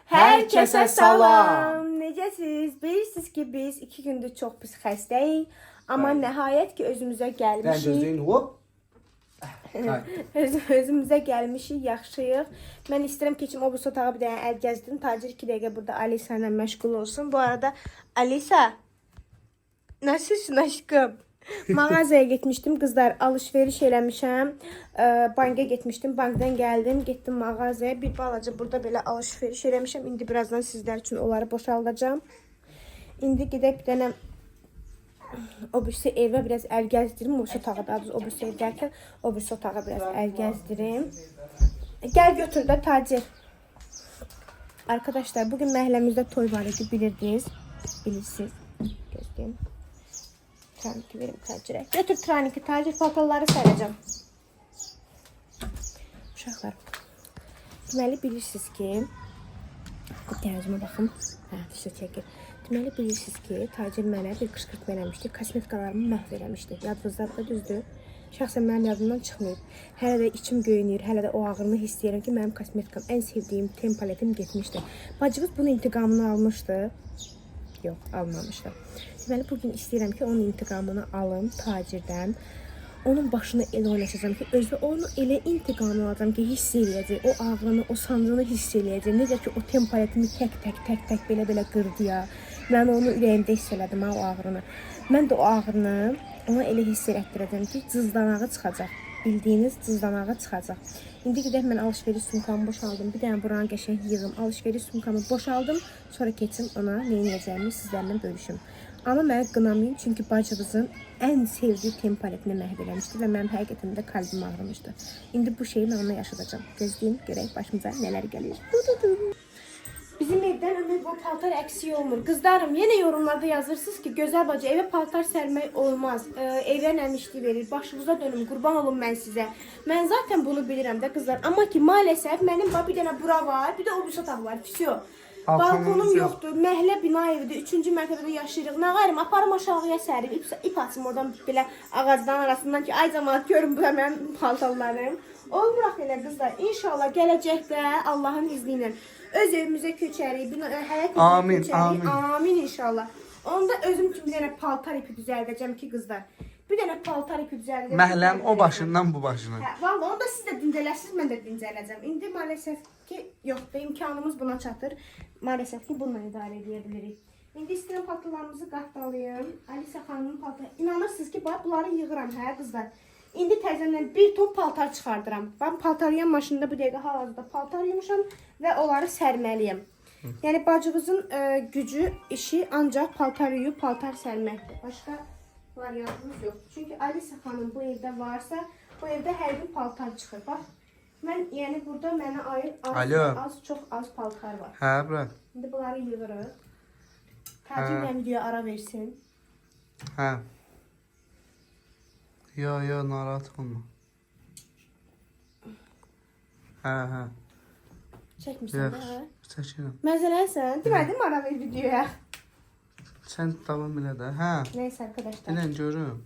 Herkese salam. Necəsiz? Bilirsiniz ki biz 2 gündür çox pis xəstəyik. Amma nəhayət ki özümüzə Ben gəlmişik. gözleyin hop. Özümüzə gəlmişik, yaxşıyıq. Mən istəyirəm keçim o bu otağa bir dənə əl gəzdirim. Tacir 2 dəqiqə burada Alisa ilə məşğul olsun. Bu arada Alisa, nasılsın aşkım? Mağazaya getmişdim kızlar, alışveriş eləmişəm. Banka getmişdim, bankdan gəldim, getdim mağazaya. Bir balaca burada belə alışveriş eləmişəm. İndi birazdan sizlər üçün onları boşaldacağım. İndi gedək bir dənə o birisi evə biraz əl gəzdirim. O birisi otağa da o birisi evdərkən o birisi otağa biraz əl gəzdirim. Gəl götür də Tacir. Arkadaşlar bugün məhəlləmizdə toy var idi, bilirsiniz. Gözləyim. Traniki verim Tacirə. Götür traniki Tacir, paltarları sərəcəm. Uşaqlar. Deməli bilirsiniz ki, gəzimə baxım. Fişə çəkir. Deməli bilirsiniz ki, Tacir mənə bir qışqırtma eləmişdi. Kosmetikalarımı məhv eləmişdi. Yadınızda da düzdür. Şəxsən mənim yadımdan çıxmayıb. Hələ də içim göynüyür. Hələ də o ağrını hiss edirəm ki, mənim kosmetikam, ən sevdiyim tem paletim getmişdi. Bacımız bunun intiqamını almışdı. Yox, almamışdı. Deməli bugün istəyirəm ki, onun intiqamını alım Tacirdən. Onun başını elə oynayacağam ki, özü onu elə intiqamını alacağam ki, hiss eləyəcək. O ağrını, o sancını hiss eləyəcək. Necə ki, o tem paletimi tək belə qırdı ya. Mən onu ürəyimdə hiss elədim ha, o ağrını. Mən də o ağrını ona elə hiss elətdirəcəm ki, cızdanağı çıxacaq. Bildiyiniz cızdanağı çıxacaq. İndi gedək mən alışveriş sumkamı boşaldım. Bir dənə buranı qəşəng yığım. Alışveriş sumkamı boşaldım. Sonra keçim ona nə edəcəyimi sizlərlə bölüşüm. Amma məni qınamayın, çünki bacımızın ən sevdiyi tem paletini məhv eləmişdi və mənim həqiqətən də kalbim ağrımışdı. İndi bu şeyi mən ona yaşadacağım. Gözləyin, görək başımıza nələr gəlir. Bizim evdən ömür bu paltar əksiyi olmur. Qızlarım, yenə yorumlarda yazırsınız ki, gözəl bacı evə paltar sərmək olmaz. Evə nəmişlik verir, başınıza dönüm, qurban olum mən sizə. Mən zaten bunu bilirəm də qızlar. Amma ki, maalesef mənim bir dənə bura var, bir də o bir otaq var. Fisyo. Balkonum yoxdur, məhlə bina evidir, 3-cü mərtəbədə yaşayırıq. Nə qayırım, aparım aşağıya sərib, ip açım oradan belə ağacdan arasından ki, ay cəmaat görün bu da mənim paltarlarım. Olmuraq elə qızlar, inşallah gələcəkdə Allahın izni ilə öz evimizə köçərik, həyat Amin, köçərik. amin. Amin inşallah. Onda özüm üçün bir dənə paltar ipi düzəldəcəm ki qızlar. Bir dənə paltar ipi düzəldəcəm. Məhləm o başından bu başına. Hə, vallahi onda siz də dincələrsiniz, mən də dincələcəm. İndi maalesef ki, yoxdur, imkanımız buna çatır. Maalesef ki, bununla idarə edə bilirik. İndi istəyirəm paltarlarımızı qatdalayım. Alisa xanımın paltarı. İnanırsınız ki, bax, bunları yığıram, hə qızlar. İndi təzədən bir ton paltar çıxardıram. Ben paltar yığım maşınında bu dəqiqə hal-hazırda paltar yığmışam və onları sərməliyəm. Yəni bacımızın gücü, işi ancaq paltar yuyub, paltar sərməkdir. Başqa variantımız yox. Çünki Alisa xanım bu evdə varsa, bu evdə hər gün paltar çıxır. Bax, mən yəni burada mənə aid çox az paltar var. Hə, bura. İndi bunları yığırıq. Tacir mən videoya ara versin. Hə. Yo, narahat olma. Hə. Çəkmirsən də, hə? Çəkirəm. Məzələnsən, demədim ara ver videoya. Sən davam elə də, hə. Neyse arkadaşlar. Denən görüm.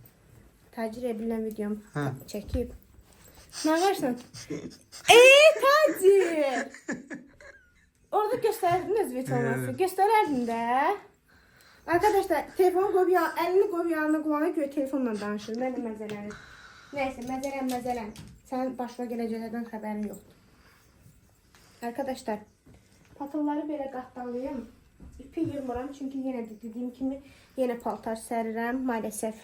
Tacir Ebil'le videom Hə. çekip. Ne varsan? Tacir! Orada gösterdin özbet olması. Gösterdin de. Arkadaşlar telefonu koyup elini koyup yanına kulağına göre telefonla danışır. Ben de mezelerim. Neyse mezelen. Sen başına geleceğlerden haberin yok. Arkadaşlar paltarları böyle qatdalayım. İpi yırmıram çünkü yine de dediğim gibi yine paltar sərirəm maalesef.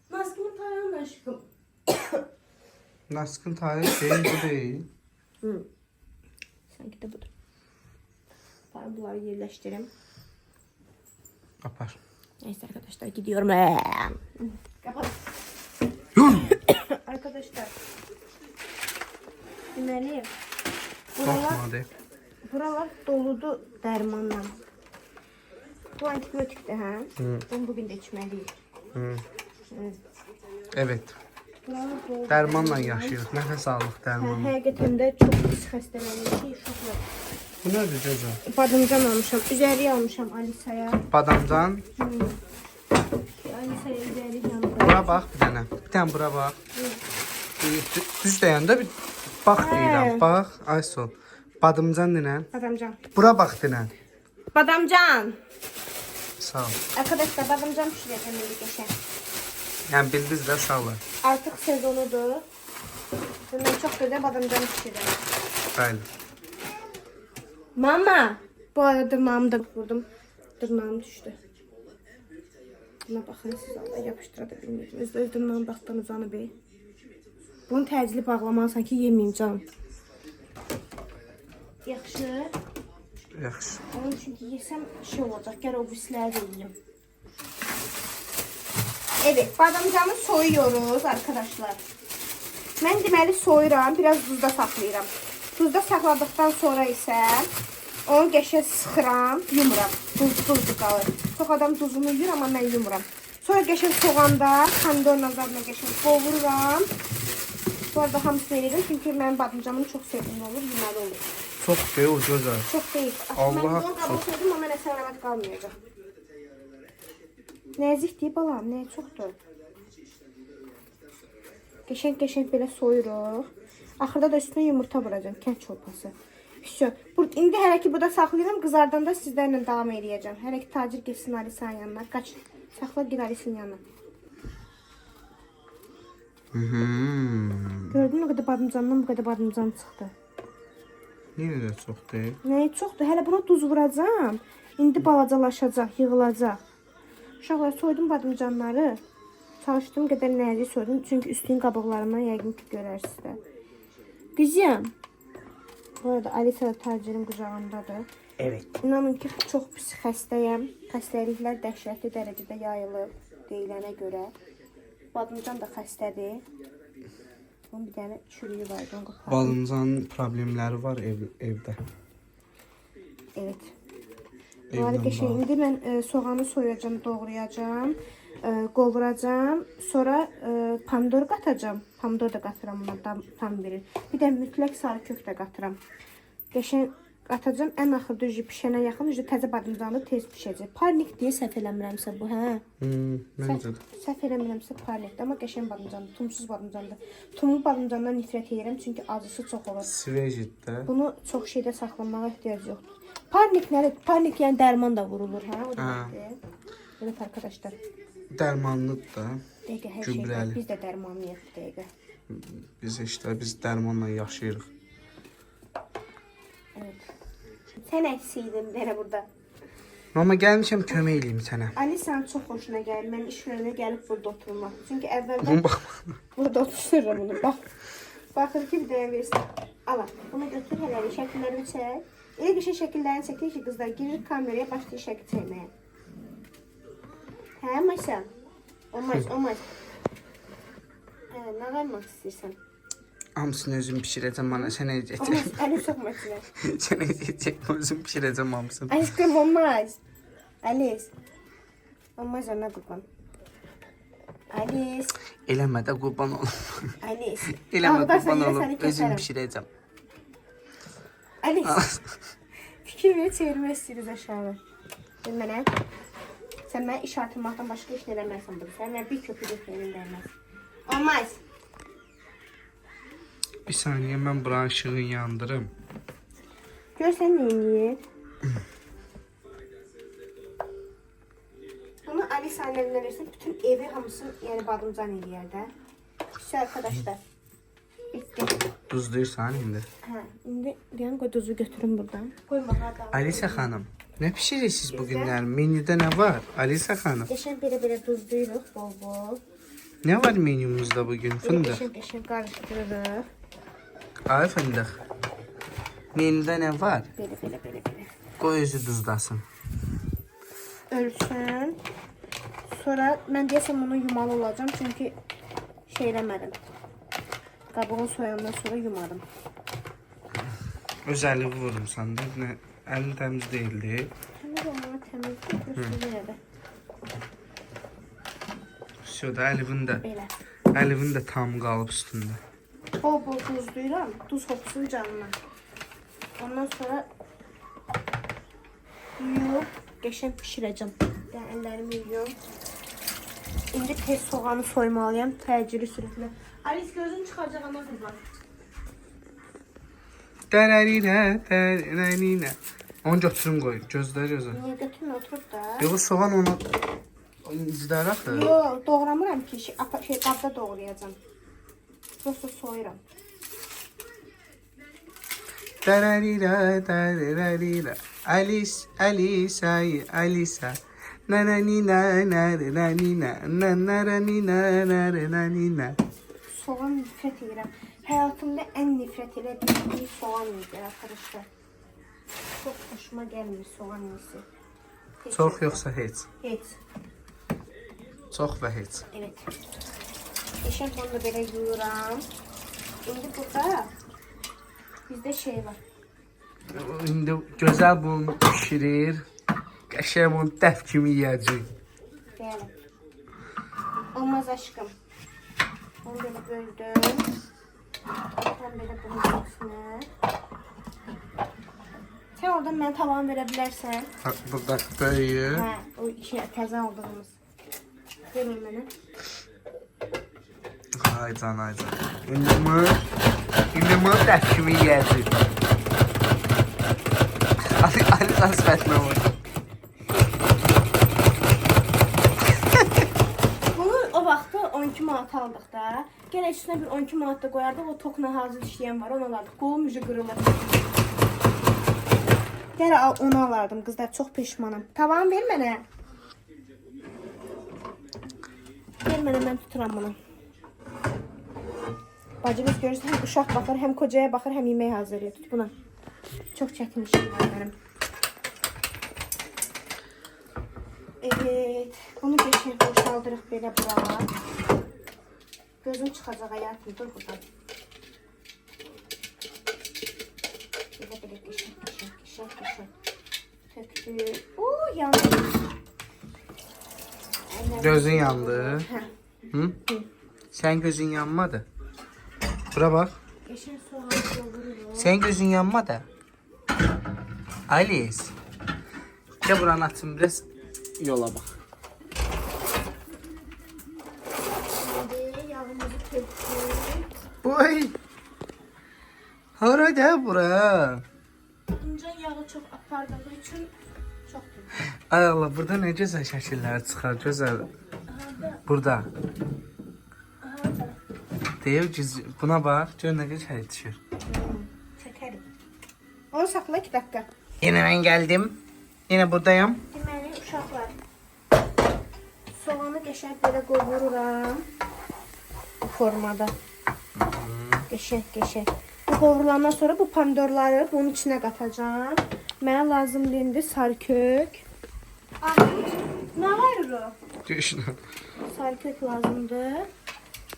Maskımın tayını aşkım. Naskın tarih değil, bu değil. Sanki de budur. Ben bunları yerleştireyim. Kapar. Neyse arkadaşlar gidiyorum. Kapat. Arkadaşlar. Demeliyim. Buralar doludu dərmanla. Bu antibiyotikdir, hə? Bunu bugün də içməliyik. Evet. Buralar doludu. Dərmanla yaşayırıq. Nəfəs alıq dərmanla. Həqiqətən də çox pis xəstələnir. Uşaqlar. Bu nədir cəza? Badımcan almışam. Üzəriyə almışam Alisa'ya. Badamcan. Alisa'ya üzərik yanında. Bura bax bir dənə. Bir dənə bura bax. Düz dəyəndə bir Bax deyirəm, bax. Aysel. Badımcan dinən. Badamcan. Bura bax dinən. Badamcan. Sağ ol. Arkadaşlar badamcan pişireceğim şimdi geçen. Yəni bildiniz də uşaqlar. Artık sezonudur. Ben çok güzel badamcan pişireceğim. Bəli. Mama. Bu arada dırnağımı da vurdum. Dırnağım düştü. Buna bakın siz Allah yapıştıra da bilmiyorum. Öz dırnağım baxdığınız anı bey. Bunu təcili bağlamalısan ki yemeyeyim canım. Yaxşı. Yaxşı. Onun çünkü yesem şey olacak. Gel o bisləri de yiyeyim. Evet, badamcanı soyuyoruz arkadaşlar. Ben deməli soyuram, biraz duzda saxlayıram. Duzda saxladıktan sonra isə onu qəşəng sıxıram, yumuram. Duzlu qalır. Çox adam duzunu yuyur, amma mən yumuram. Sonra qəşəng soğanda pomidorla zadına qəşəng qovururam. Bu arada hamısını elədim çünki mənim badamcanım çox sevimli olur, yeməli olur. Çox deyil, gözəl. Çox deyil. Allah Mən bunu qabaq söyledim, amma mənə sələmət qalmayacaq. Nəzikdir balam, nə çoxdur. Qəşəng belə soyuruq. Axırda da üstünə yumurta vuracağım, kənd çorpası. Şu, indi hələ ki burada saxlayıram, qızardanda sizlərlə davam edəcəm. Hələ ki tacir getsin Alisanın yanına. Qaç, saxla gir Alisanın yanına. Gördün mü, o qədər badımcandan bu qədər badımcan çıxdı. Yenə də çox deyil. Nəyi çoxdur? Hələ buna duz vuracağım. İndi balacalaşacaq, yığılacaq. Uşaqlar soydum badımcanları. Çalışdığım qədər nəzik soydum. Çünki üstün qabıqlarından yəqin ki görərsiniz də. Qızım. Bu arada Alisa da tacirin qucağındadır. Evet. İnanın ki çox pis xəstəyəm. Xəstəliklər dəhşətli dərəcədə yayılıb deyilənə görə. Badımcan da xəstədir. Bunun bir dənə çürüyü var. Badımcanın problemləri var evdə. Evet. Bunları qəşəng. İndi mən soğanı soyacağım, doğrayacağım, qovuracağım. Sonra pomidor qatacağım. Pomidor da qatıram buna, tam verir. Bir də mütləq sarı kök də qatıram. Qəşəng qatacağım. Ən axırda pişənə yaxın təzə badımcanı tez pişəcək. Parnik deyə səhv eləmirəmsə bu, hə? Məncə də. Səhv eləmirəmsə parnikdir, amma qəşəng badımcandır, tumsuz badımcandır. Tumlu badımcandan nifrət edirəm çünki acısı çox olur. Svejitdə. Bunu çox şeydə saxlamağa ehtiyac yoxdur. Parnik nədir? Parnik yəni dərman da vurulur, hə? O deməkdir. Evet arkadaşlar. Dərmanlıdır da. Dəqiqə hər Gübrəli. şey. Biz də dərmanlıyıq dəqiqə. Biz dərmanla yaşayırıq. Evet. Sən əksiydin mənə burada. Amma gəlmişəm kömək eləyim sənə. Ali sən çox xoşuna gəlir. Mən iş gününə gəlib burada oturmaq. Çünki əvvəldən Bunu baxma. burada otururam bunu. Bax. Baxır ki bir dəyə versin. Ala, bunu götür hələlik şəkillərini çək. Elə bir şey şəkillərini çəkir ki, qızlar girir kameraya başlayır şəkil çəkməyə. Hə, Maysa? Olmaz. Hə, nə vermək istəyirsən? Hamısını özüm pişirəcəm bana. Sənə edəcəm. Olmaz, əli soxma içinə. Sənə edəcəm. Özüm pişirəcəm hamısını. Aşkım olmaz. Alice. Olmaz ona qurban. Alice. Eləmə də qurban olum. Alice. Eləmə Ağlarsan qurban yenə olum. səni Özüm kəsərəm. pişirəcəm. Alice. Fikrimi çevirmək istəyiriz aşağı. Bil mənə. Sən mənə iş artırmaqdan başqa iş eləməsən burada. Sən mənə bir köpü götürəyin dərməz. Olmaz. Bir saniyə mən buranın işığını yandırım. Gör sən neyini? Bunu Alice annemle versin. Bütün evi hamısını yani badımcan eləyər də. Güzel arkadaşlar. Bitti. Duzluyursan indi. Hə, indi deyən qoy duzu götürün buradan. Qoymağa da. Alisa xanım, nə pişirirsiniz bu günlər? Menüdə nə var? Alisa xanım, Qəşəng belə duzluyuruq bol-bol. nə var menümüzdə bu gün? Fındıq. Qəşəng qarışdırırıq. Ay fındıq. Menüdə nə var? Belə. Qoy özü duzlasın. Ölsün. Sonra mən deyəsəm bunu yumalı olacağım çünki şey eləmədim. Qabığını soyandan sonra yumadım. Öz əli vurmuşsan da, əlin təmiz deyildi. Təmiz olmağa təmizdir, yenə də. Şurada Belə. əlivin də tam qalıb üstündə. Bol duzluyuram, duz hopsun canına. Ondan sonra yuyub, qəşəng pişirəcəm. Yəni əllərimi yuyuyorum. İndi tez soğanı soymalıyam, təcili sürətlə. Alice gözün çıxacaq ana qızlar. Dərərinə, dərərinə. Onu götürüm qoy. Gözlə gözlə. Niyə götürmə, oturub da. Yox, soğan onu izlər axı. Yox, doğramıram ki, qabda doğrayacağam. Prosto soyuram. Dərərinə, dərərinə. Alisa, Alisa. Nənəninə, nərəninə, nənəninə. Soğan nifrət edirəm. Həyatımda ən nifrət elədiyim soğan yedir arkadaşlar. Çok hoşuma gelmiyor soğan yiyisi. Çox yoxsa heç? Heç. Çox və heç. Evet. Eşek onu da belə yuyuram. İndi burada bizde şey var. İndi gözəl bunu pişirir. Qəşəng bunu dəf kimi yeyəcək. Bəli. Olmaz aşkım. Onu belə böldüm. Ben böyle bunun içine. Sen oradan bana tavan verebilirsen. Bax, burada böyüyür. Ha, o işe təzə aldığımız. Verin bana. Ay can, ay can. İndi bunu dəf kimi yeyəcək. Ali sifətinə vur. Bunu o vaxtı 12 manat aldıq da. Gələ üstünə bir 12 manat da qoyardıq. O tokla hazır işləyən var, onu alardıq. Qolum yüzü qırılır. Gələ onu alardım qızlar, çox peşmanam. Tavan ver mənə. Ver mənə, mən tuturam bunu. Bacımız görürsə həm uşaq baxır, həm kocaya baxır, həm yemək hazırlayır. Tut buna. Çox çətin işim var mənim. Evet, bunu geçen boşaldırıq belə bura. Gözüm çıxacaq hayatım, dur buradan. Belə geçen. Tökdü. Uuu, yandı. Gözün yandı. Hı? Sen gözün yanmadı. Bura bak. Geçen soğanı doldururum. Sen gözün yanmadı. Alice. Gel buranı açın biraz. Yola bak. Şimdi yağımızı töktük. Oy. Hara gel bura. Bunca yağı çok apardığı için çok töktük. Ay Allah, burada ne güzel şəkillər çıxar, gözəl. Burada. Aha, Deyir ki, buna bak, gör nə gözəl düşür. çekerim. Onu sakla 2 dakika. Yine ben geldim. Yine buradayım. Deməli, uşaqlar. Soğanı qəşəng belə qovururam. Bu formada. Qəşəng. Bu qovurulandan sonra bu pomidorları bunun içine katacağım. Mənə lazımdır indi sarkök. Ne var o? Düşün. Sarkök lazımdır.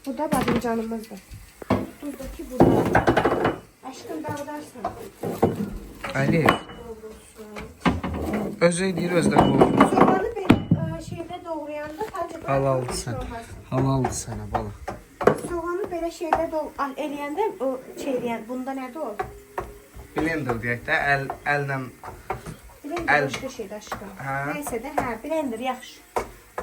Bu da badımcanımızdır. Buradaki burada. Aşkım dağıdarsan. Ali, Doğrusun. özü deyir, özdə qoyur. Soğanı ben şeyde doğrayanda sadece Halaldır sən. Halaldır sənə bala. Soğanı belə şeydə eləyəndə o şey deyən bunda nədir o? Blender deyək də, əllə. Blender başqa şeydir aşkım. Hə. Nəysə də hə, blender yaxşı.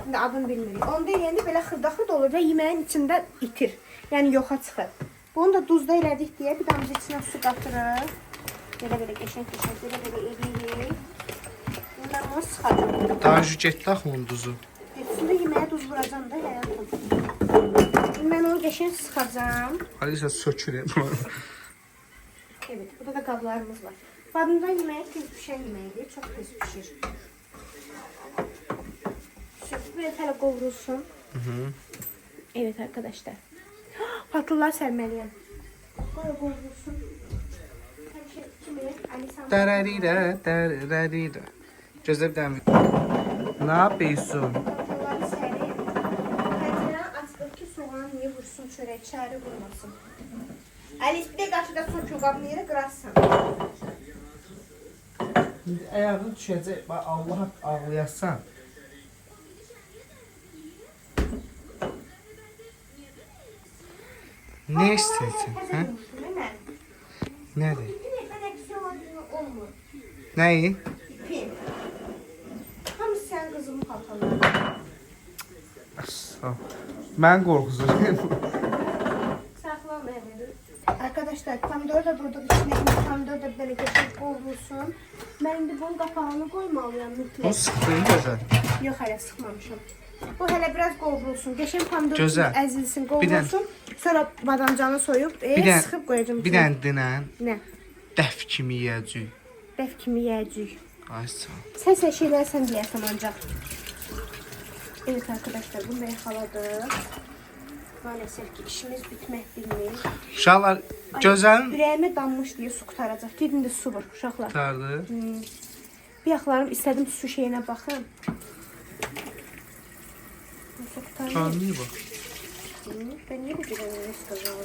İndi adını bilmirik. Onda yeyəndə belə xırda-xırda olur və yeməyin içində itir. Yəni yoxa çıxır. Bunu da duzda elədik deyə bir damcı içinə su qatırıq. Belə qəşəng belə eləyirik. Bundan bunu sıxacaq. Daha şu getdi axı onun duzu. Üstündə yeməyə duz vuracam da həyatım. Mən onu qəşəng sıxacam. Alisa sökür. Evet, burada da qablarımız var. Badımcan yeməyi tez pişən yeməkdir. Çox tez pişir. Böyle hələ qovrulsun. Evet arkadaşlar. Patlılar sərməliyəm. Böyle qovrulsun. Hər şey kimi Alisan. Dərərirə, dərərirə. Gözlə bir dənə. Ne yapıyorsun? Patlıları sərib. Pəncərəni açdıq ki, soğan niyə vursun çörək, çəri vurmasın. Alice bir de qarşıda su külqabını yerə qırarsan. Ayağın düşəcək. Bax, Allah ağlayasan. Ne istəyirsən? Hə? Nədir? Nəyi? İpim. Hamısı sənin qızımın paltarları. Sağ ol. Mən qorxusuram. Saxlama evi. Arkadaşlar pomidor pomidor da burada içine pomidor da belə qəşəng qovrulsun. Mən indi bunun qapağını qoymalıyam mütləq. O sıxdın gözəl. Yox, hələ sıxmamışam. Bu hələ biraz qovrulsun. Qəşəng pomidor Gözəl. əzilsin, qovrulsun. Sonra badamcanı soyub, sıxıb qoyacağım. Bir dənə dinən. Nə? Dəf kimi yeyəcək. Dəf kimi yeyəcək. Ay sağ ol. Sən şeyləri sən deyəsən ancaq. Evet arkadaşlar, bunu da yaxaladım. Maalesef ki işimiz bitmək bilmir. Uşaqlar gözəlin Ürəyimə dammış deyə su qutaracaq. Gedin də su var uşaqlar. tutardı. Bir yaxlarım istədim su şeyinə baxım. Su qutarmır. Canlı bax. Ben niye bu güzel сказала?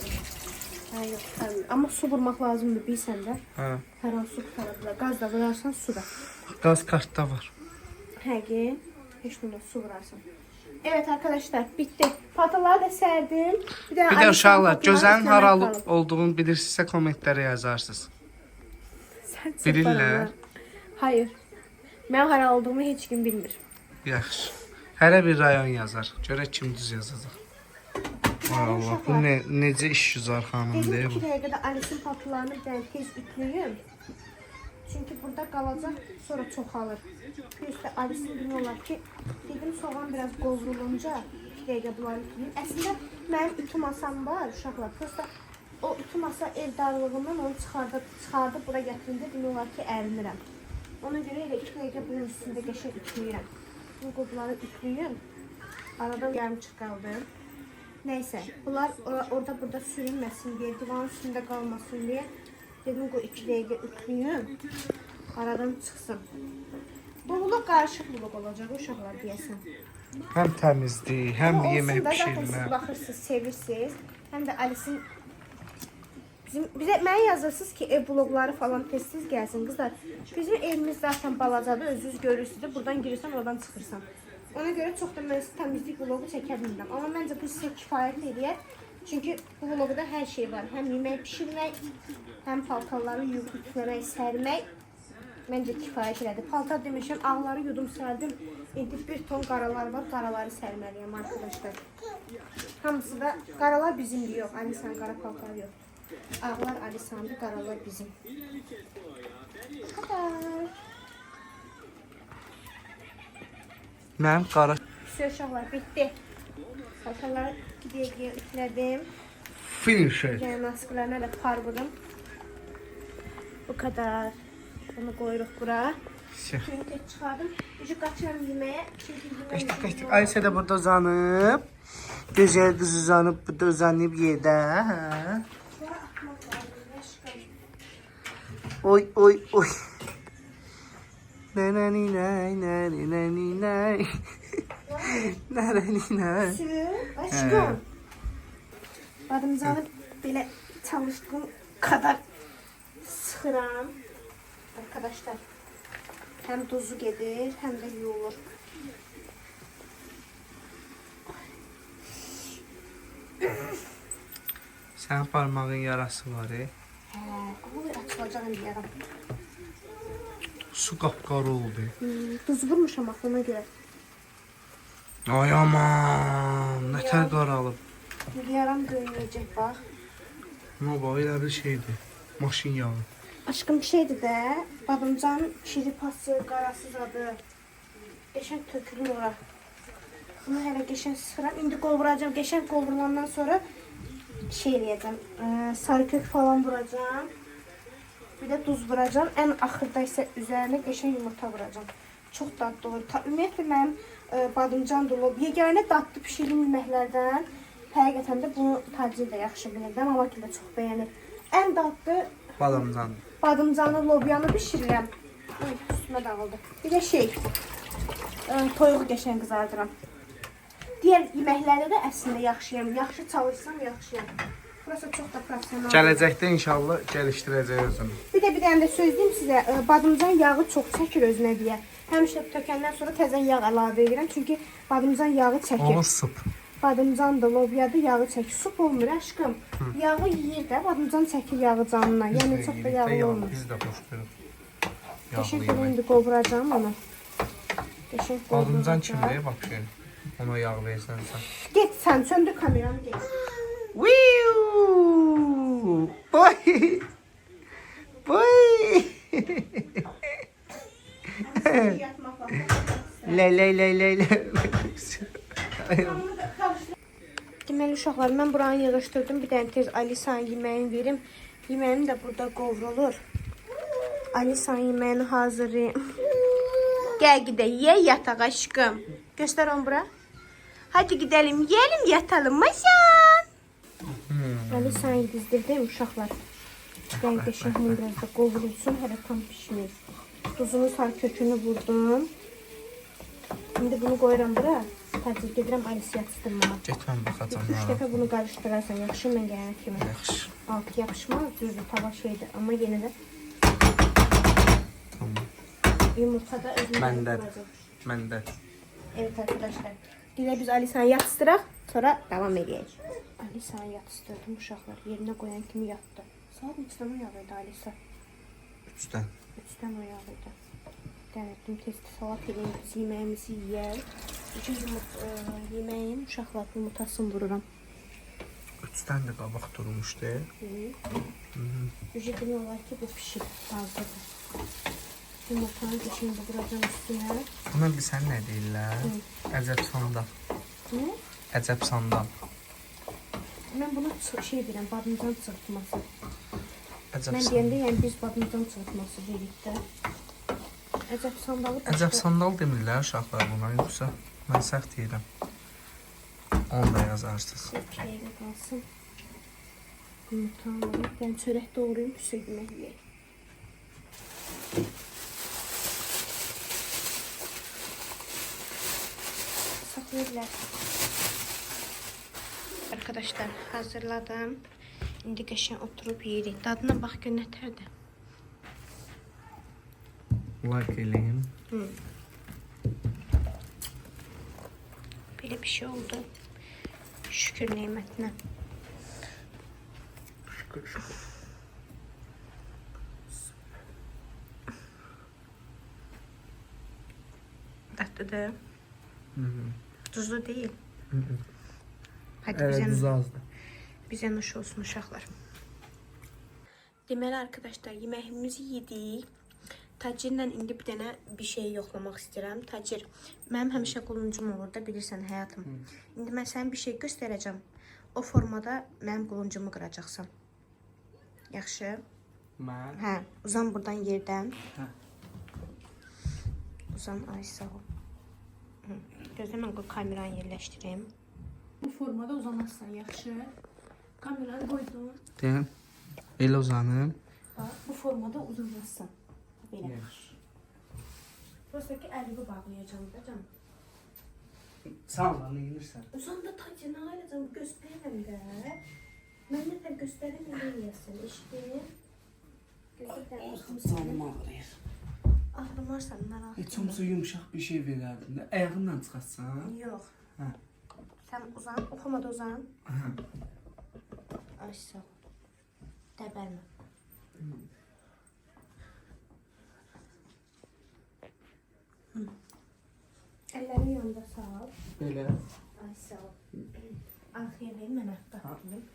Ha yok tutarmır. Amma su vurmaq lazımdır bilsən də. Hə. Hər an su qutaracaq. Qaz da vurarsan su da. Qaz kartda var. Həqiqi. Heç nəylə su vurarsan. Evet arkadaşlar bitti. Pataları da serdim. Bir də uşaqlar gözəlin haralı olduğunu bilirsinizsə kommentlərə yazarsınız. Bilirlər. Hayır. Mən hara olduğumu heç kim bilmir. Yaxşı. Hərə bir rayon yazar. Görək kim düz yazacaq. Ay Allah, bu necə işgüzar xanımdır Dedim bu. 2 dəqiqədə Alice'in patalarını ben tez ütlüyüm. Çünkü burada qalacaq, sonra çoxalır. Üstə Alice'in bilmiyorlar ki, dedim soğan biraz qovrulunca 2 dəqiqə bunları ütlüyüm. Əslində mənim ütü masam var uşaqlar. Prosta o ütü masa ev darlığından onu çıxardıb bura gətirində bilmiyorlar ki, ərinirəm. Ona görə elə 2 dəqiqə bunun üstündə qəşəng ütlüyürəm. Bu qobları ütlüyüm. Aradan yarımçıq qaldı. Neyse, bunlar orada burada sürünməsin deyə, divanın üstündə qalmasın deyə dedim qoy 2 dəqiqə ütlüyüm. Aradan çıxsın. Bu vlog qarışıq vlog olacaq uşaqlar deyəsən. Həm təmizlik, həm yemək Zaten siz pişirmə. baxırsınız, sevirsiniz. Həm də Alice'in mənə yazırsınız ki, ev vlogları falan tez-tez gəlsin qızlar. Bizim evimiz zaten balacadır, özünüz görürsünüz də buradan girirsən, oradan çıxırsan. Ona görə çox da mən təmizlik vlogu çəkə bilmirəm. Amma məncə bu sizə kifayət edir. Çünki bu vlogda hər şey var. Həm yemək pişirmək, həm paltarları yuyub ütüləmək, sərmək. Məncə kifayət elədi. Paltar demişəm, ağları yudum sərdim. İndi bir ton qaralar var, qaraları sərməliyəm arkadaşlar. Hamısı da, qaralar bizimdir, yox. Alisanın qara paltarı yox. Ağlar Alisan'dır, qaralar bizim. Bu kadar. Mənim qara Uşaqlar bitti. Paltarları 2 dəqiqəyə ütülədim. finisher. Yəni maskalarına da par vurdum. Bu kadar. Bunu qoyuruq bura. Şimdi tek çıxardım. Ucu qaçıram yeməyə. Qaçdıq. Ayşə də burada uzanıb. Gözəl qız uzanıb, burada uzanıb yerdə. Hə? Oy oy oy. Nənəni nay nəni nəni nay. Nəni nay. Aşkım. Badımcanı belə çalışdığım kadar sıxıram. Arkadaşlar. Hem dozu gelir hem de yuyulur. Sənin parmağın yarası var, Ama açılacaq indi yaram. Su qapqarı oldu. Duz vurmuşam aklıma göre. Ay aman, nətər qaralıb. Şimdi yaram göynəyəcək bax. Nə bax, elə bir şeydir. Maşın yağı. Aşkım bir şeydi de. Badımcan şiripası, qarasız adı. Geçen tökülür ora. Bunu hələ geçen sıxıram. İndi qovuracağım. Geçen qovurulandan sonra şey eləyəcəm. Sarı kök falan vuracağım. Bir de tuz vuracağım. En axırda isə üzerine geçen yumurta vuracağım. Çok dadlı olur. Ümumiyyətlə mənim badımcan dolu. Yeganə dadlı pişirdiyim yeməklərdən həqiqətən də bunu tacir də yaxşı bilirəm. Amma ki də çox bəyənir. En dadlı Badamcan. badımcanı, lobyanı pişirirəm. Uy, üstüme dağıldı. Bir de şey, toyuğu geçen kızardıram. Diğer yeməklərdə də əslində yaxşıyam. Yaxşı çalışsam yaxşıyam. Burası çok da profesyonel. Gələcəkdə inşallah gəlişdirəcək özünü. Bir de de söz deyim sizə, badımcan yağı çox çəkir özünə deyə. Həmişə tökəndən sonra təzən yağ əlavə edirəm. Çünki badımcan yağı çəkir. O sup. Badımcan da, lobya da yağı çəkir. Sup olmur aşkım. Yağı yeyir də, badımcan çəkir yağı canına. Yəni çox da yağlı olmur. Biz də xoş görürük. Qəşəng Yağlı bunu yemək. indi qovuracağım onu. Qəşəng Badımcan qovuracağım. kimdir? Bax şey. Ona yağ versən sən. Get sen, söndür kameranı get. Wiu! Oy! Vay. Ley. Deməli uşaqlar, mən buranı yığışdırdım. Bir dənə tez Alisanın yeməyini verim. Yeməyim də burada qovrulur. Alisanın yeməyini hazırlayayım. Gəl gedək, ye yataq aşkım. Göstər onu bura. Hadi gidelim, yiyelim, yatalım. Maşan. Alisanı dizdirdim uşaqlar. Rəng qəşənglə biraz da qovrulsun, hələ tam pişmir. Tuzunu sar kökünü vurdum. Şimdi bunu qoyuram bura. Təcil gedirəm Alisi yatsıdırmağa. Getməm baxacam. 3 dəfə bunu qarışdırarsan, yaxşı mən gələnə kimi. Yaxşı. Altı yapışmaz, düzdür, tava şeydir. Amma yenə də Tamam. yumurta da özünü Məndə. Məndə. Evet arkadaşlar. Yine biz Alisanı yatsıdıraq, sonra devam edəcəyik. Alisanı yatsıdırdım uşaqlar. Yerinə qoyan kimi yatdı. Saat neçədən oyaq idi Alisa? 3-dən. 3-dən oyaq idi. Dənətdim testi salat edeyim, biz yeməyimizi yiyək. Yeməyin uşaqlar yumurtasını vururam. 3-dən də qabaq durmuşdu. Ücə demək olar ki, bu pişir, hazırdır. Yumurtanı şimdi vuracağım üstüne. Buna bilsən nə deyirlər? Əcəb sandal. Ne? Əcəb sandal. Ben buna şey deyirəm, badımcan çırpması. Əcəb Ben sandal. deyəndə, yəni biz badımcan çırpması dedik də. Əcəb sandalı Əcəb sandal demirlər uşaqlar buna, yoxsa mən səhv deyirəm. Onu da yazarsınız. Şeydə qalsın. Yumurtanı alayım. Ben çörək doğrayım, üstə yemək yiyək. Saxlayırlar. Arkadaşlar hazırladım. İndi qəşəng oturub yeyirik. Dadına bax gör nətərdir. Like eləyim. Belə bir şey oldu. Şükür nemətinə. Şükür. Dadlıdır. Tuzlu değil. Hadi Evet, bize, azdır. bize nuş olsun uşaqlar. Deməli arkadaşlar, yeməyimizi yedik. Tacirlə indi bir dənə bir şey yoxlamaq istəyirəm. Tacir, mənim həmişə quluncum olur da, bilirsən həyatım. İndi mən sənə bir şey göstərəcəm. O formada mənim quluncumu qıracaqsan. Yaxşı? Mən? Hə, uzan buradan yerdən. Hə. Uzan, ay sağ ol. Gözlə mən kameranı yerləşdireyim. Bu formada uzanırsan, yaxşı? Kameranı qoydum. Deyəm. Elə uzanım. Bax, bu formada uzanırsan. Belə. Yaxşı. Prosta ki, əlimi bağlayacağım da canım. Sağ ol, nə edirsən? Uzan da tacı, nə ayıracağım, göstərəm də. Mən nə tər göstərim, nə eləyəsən, eşitdin? Gözlə baxım sənə. Canım ağrıyır. Ağrımarsan, narahat. Heç olmasa yumuşaq bir şey verərdim də. Ayağımla çıxartsan. Yox. Hə. Sən uzan, o formada uzan. Hə. Ay sağ ol. Dəbərmə. Əllərini yanında sal. Belə. Ay sağ ol. Arxaya verin, mən arxada tutayım.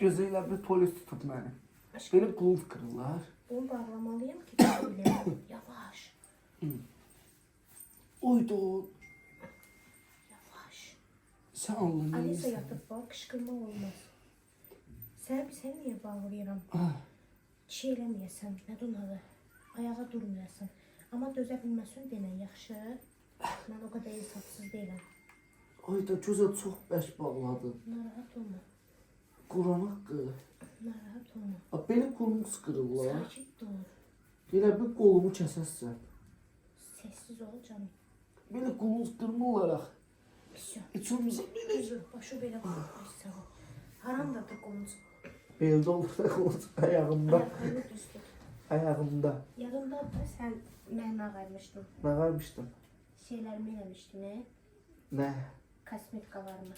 Gözəylə bir polis tutub məni. Aşkım, Belə quluf qırırlar. bunu bağlamalıyım ki, bilim. Yavaş. Oydu. Yavaş. Sən Allah nə Alisa edirsən? yatıp bak, kışkırma olmaz. Sen niye bağlayıram? Ah, Şey eləməyəsən, nə dunalı? Ayağa durmayasın. Amma dözə bilməsin denən yaxşı. Mən o qədər insafsız deyiləm. Oyda gözə çox bəş bağladı. Narahat olma. Quran haqqı. Narahat olma. Belə qolumu sıqırırlar. Sakit dur. Belə bir qolumu kəsəsən. Sessiz ol canım. Belə qolumu qırmırlar. Pisyo. Heç olmasa belə. Üzü, başı belə qoy. Sağ ol. Haramdadır qolunuz. Beldə olur da qolum ayağımda. Ayaqlarını düz tut. Ayağımda. Yadında da sən mənə ağarmışdın. Nə vermişdim? Şeylərimi eləmişdin, ne? Nə? Kosmetikalarımı.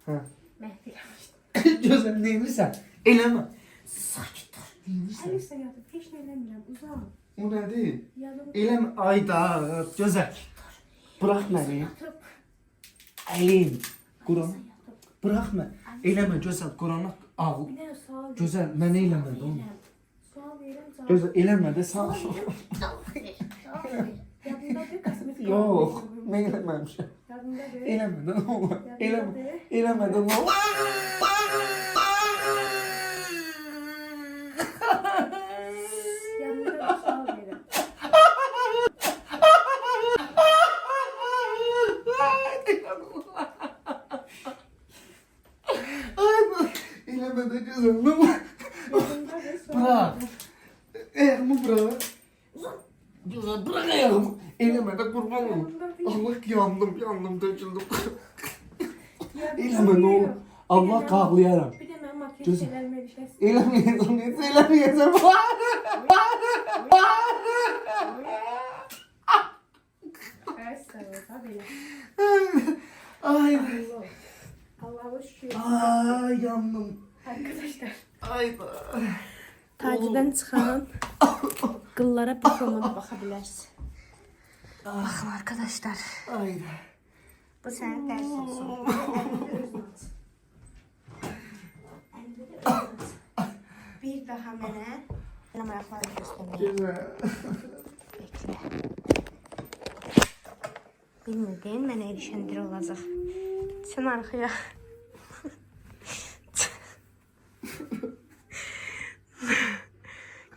Hə. Məhv eləmişdin. Gözəm nə edirsən? Eləmə. Sakit dur. Nə edirsən? Alisa yatıb, heç nə eləmirəm, uzan. O nədir? Yadım. Eləmə. Ayda. Gözəl. Bırax məni. Yatıb. Əlim. Quran. Alisa yatıb. Bıraxma. Eləmə gözəl. Qurana ağıl. Bir dənə sağ ol. Gözəl. Mən eləmədim oğlum. Sual verirəm, cavab. Göz eləmə də sağ ol. Cavab ver. Yadındadır kosmetik. Yox, mən eləməmişəm. Yadındadır. Eləmə də nə olar? Eləmə də nə olar? Yadındadır, sual verirəm. Eləmə də gözüm, nə olar? Yadındadır, sual Bırak. verirəm. Ayağımı bırak. Güzel, bırak ayağımı. Eləmə də qurban olum. Allah yandım, döküldüm. Eləmə nə olur? Allah qağlayaram. Bir də mənim makyaj Gözüm. şeylərimi erişəsin. Eləməyəcəm, heç eləməyəcəm. Əsələ, belə. Ay, Allah'a şükür. ay yandım. Arkadaşlar. Ay. Tacirdən çıxan qıllara bir formada baxa bilərsiniz. Baxın arkadaşlar. Ay. Bu sənin dərs olsun. Bir daha mənə ayaqları göstərmək. Güzel. Beklə. Bilmirdin, mənə erişəndir olacaq. Sən arxaya.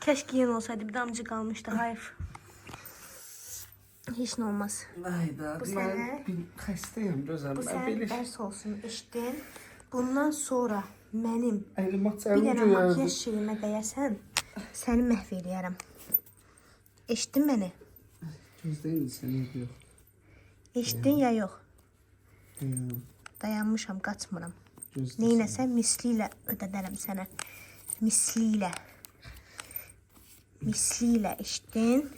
Keşke yeni olsaydı, bir damcı kalmışdı, hayır. Hiç ne olmaz. Ayda, Bu mən sənə- xəstəyəm gözəm. Bu Mən sen belə ders olsun, eşitdin. Bundan sonra mənim əlimə bir çəlim dənə göyərdi. makyaj şeyimə dəyəsən, səni məhv eləyərəm. Eşitdin məni? Gözləyin səni yox. Eşitdin ya yox? Dayanmışam, qaçmıram. Neynəsən misliyle ödədərəm sənə. Misliyle. Misliyle eşitdin.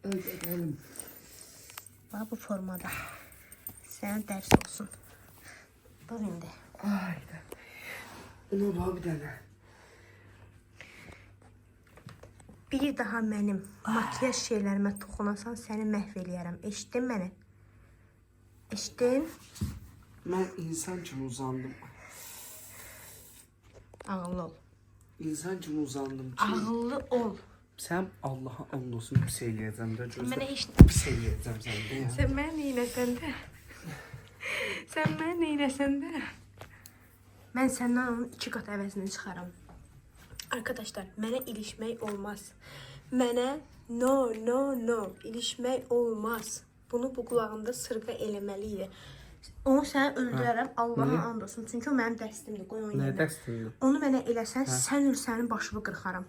Ödədəlim. Bax bu formada. Sənə dərs olsun. Dur indi. Ayda. Buna bax bir dənə. Bir daha mənim makyaj şeylərimə toxunasan, səni məhv eləyərəm. Eşitdin məni? Eşitdin? Mən insan kimi uzandım. Ağıllı ol. İnsan kimi uzandım ki. Ağıllı ol. Sən Allaha and olsun pis eləyəcəm də gözlə. Mənə heç Pis eləyəcəm səni də. Sən mənə neynəsən də? Sən mənə neynəsən də? Mən səndən onun 2 qat əvəzini çıxaram. Arkadaşlar, mənə ilişmək olmaz. Mənə no ilişmək olmaz. Bunu bu qulağında sırğa eləməliydi. Onu səni öldürərəm, Allaha and olsun. Çünki o mənim dəstimdir, qoy onu Nə yerinə. dəstəyir? Onu mənə eləsən, sən öl, sənin başını qırxaram.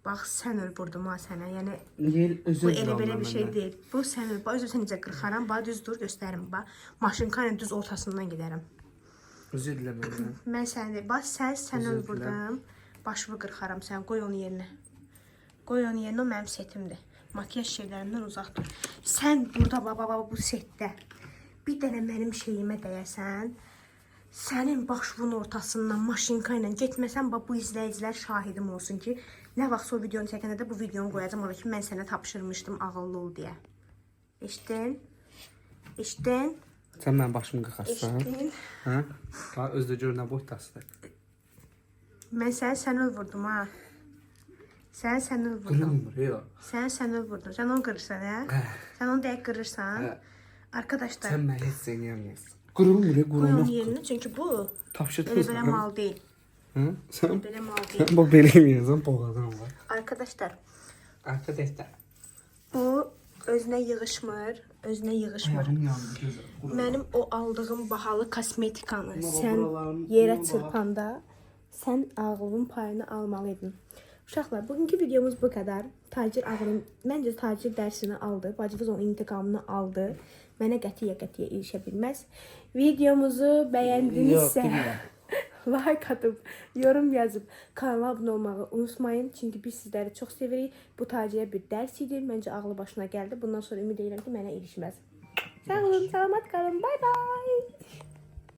Bax, sən öl vurdum ha sənə. Yəni Yel özür bu elə belə bir şey deyil. Bu sən öl. Bax, özür necə qırxaram. Bax, düz dur, göstərim. Bax, maşınka ilə düz ortasından gedərəm. Özür dilə məndən. Mən səni deyim. Bax, sən öl Özür dilə. vurdum. Başımı qırxaram sən. Qoy onu yerinə. Qoy onu yerinə, o mənim setimdir. Makyaj şeylərindən uzaq dur. Sən burada baba bu setdə bir dənə mənim şeyimə dəyəsən, sənin başının ortasından maşınka ilə getməsən, bax bu izləyicilər şahidim olsun ki, nə vaxtsa o videonu çəkəndə də bu videonu qoyacağam orada ki, mən sənə tapşırmışdım ağıllı ol deyə. Eşitdin? Eşitdin? Sən mənim başımı qırxarsan. Eşitdin? Hə? Bax özdə gör nə boytasıdır. Mən sən öl vurdum ha. Sən öl vurdum. Qırılmır ya. Sən öl vurdun. Sən onu qırırsan hə? Sən onu dəqiq qırırsan. Hə. Arkadaşlar, Sən məni heç eləyəməyəsən. Qırılmır ya, qoy onu qırılmır. yerinə çünki bu Tapşırdın elə belə mal deyil. Hə? Sən Belə mal deyil. sən bax belə eləyəsən boğazam var. Arkadaşlar, Arkadaşlar. bu özünə yığışmır, özünə yığışmır. Ayağım yandı gözəl. Mənim o aldığım bahalı kosmetikanı Buna sən buralarım- yerə buna çırpanda sən ağlının payını almalıydın. Uşaqlar, bugünkü videomuz bu kadar. Tacir ağlın, məncə tacir dərsini aldı. Bacımız onun intiqamını aldı. Mənə qətiyə ilişə bilməz. Videomuzu bəyəndinizsə like atıb, yorum yazıb, kanala abunə olmağı unutmayın. Çünki biz sizləri çox sevirik. Bu tacirə bir dərs idi. Məncə ağlı başına gəldi. Bundan sonra ümid edirəm ki, mənə ilişməz. Sağ olun, salamat qalın. Bye bye.